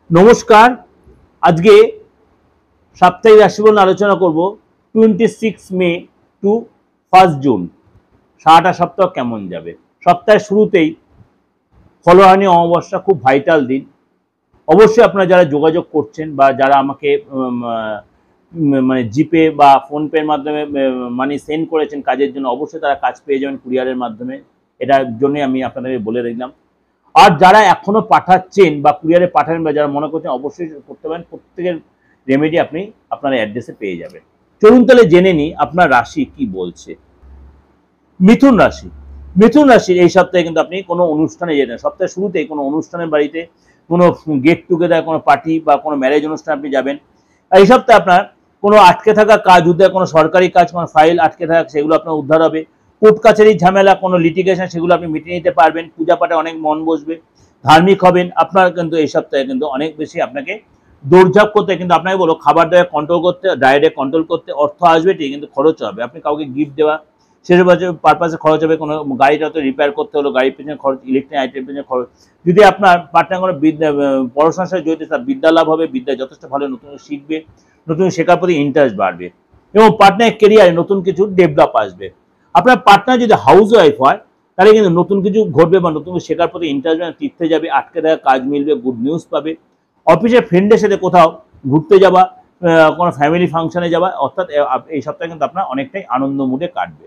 নমস্কার। আজকে সাপ্তাহিক রাশিফল আলোচনা করব 26 মে টু 1 জুন। সারাটা সপ্তাহ কেমন যাবে। সপ্তাহের শুরুতেই ফলহানি অমাবস্যা খুব ভাইটাল দিন। অবশ্যই আপনারা যারা যোগাযোগ করছেন বা যারা আমাকে মানে জিপে বা ফোনপের মাধ্যমে মানি সেন্ড করেছেন কাজের জন্য, অবশ্যই তারা কাজ পেয়ে যাবেন কুরিয়ারের মাধ্যমে। এটার জন্যই আমি আপনাদেরকে বলে দিলাম। আর যারা এখনো পাঠাচ্ছেন বা কুরিয়ারে পাঠাবেন বা যারা মনে করছেন, অবশ্যই করতে পারেন। প্রত্যেকের রেমেডি আপনি আপনার অ্যাড্রেসে পেয়ে যাবেন। চলুন তাহলে জেনে নিই আপনার রাশি কি বলছে। মিথুন রাশি। মিথুন রাশির এই সপ্তাহে কিন্তু আপনি কোনো অনুষ্ঠানে যেতেন, সপ্তাহের শুরুতেই কোনো অনুষ্ঠানের বাড়িতে কোনো গেট টুগেদার, কোনো পার্টি বা কোনো ম্যারেজ অনুষ্ঠানে আপনি যাবেন। এই সপ্তাহে আপনার কোনো আটকে থাকা কাজ উদ্ধার, কোনো সরকারি কাজ, কোনো ফাইল আটকে থাকা সেগুলো আপনার উদ্ধার হবে। কোর্ট কাছারির ঝামেলা, কোনো লিটিগেশন সেগুলো আপনি মিটিয়ে নিতে পারবেন। পূজা পাঠে অনেক মন বসবে, ধার্মিক হবেন। আপনার কিন্তু এই সপ্তাহে কিন্তু অনেক বেশি আপনাকে দৌড়ঝাঁপ করতে, কিন্তু আপনাকে বলো খাবার দাবার কন্ট্রোল করতে, ডায়েটে কন্ট্রোল করতে। অর্থ আসবে ঠিক, কিন্তু খরচ হবে। আপনি কাউকে গিফট দেওয়া সেসব পারপাসে খরচ হবে। কোনো গাড়িটা তো রিপেয়ার করতে হলো, গাড়ির পেছনে খরচ, ইলেকট্রিক আইটেমের পেছনে খরচ। যদি আপনার পার্টনার কোনো পড়াশোনার সাথে জড়িত, তার বিদ্যা লাভ হবে, বিদ্যা যথেষ্ট ভালো, নতুন শিখবে, নতুন শেখার প্রতি ইন্টারেস্ট বাড়বে এবং পার্টনার কেরিয়ারে নতুন কিছু ডেভেলপ আসবে। আপনার পার্টনার যদি হাউস ওয়াইফ হয় তাহলে কিন্তু নতুন কিছু ঘটবে বা নতুন কিছু শেখার প্রতি ইন্টারেস্ট, তীর্থে যাবে, আটকে থাকা কাজ মিলবে, গুড নিউজ পাবে। অফিসের ফ্রেন্ডের সাথে কোথাও ঘুরতে যাওয়া, কোনো ফ্যামিলি ফাংশনে যাওয়া, অর্থাৎ এই সপ্তাহে কিন্তু আপনার অনেকটাই আনন্দ মুডে কাটবে।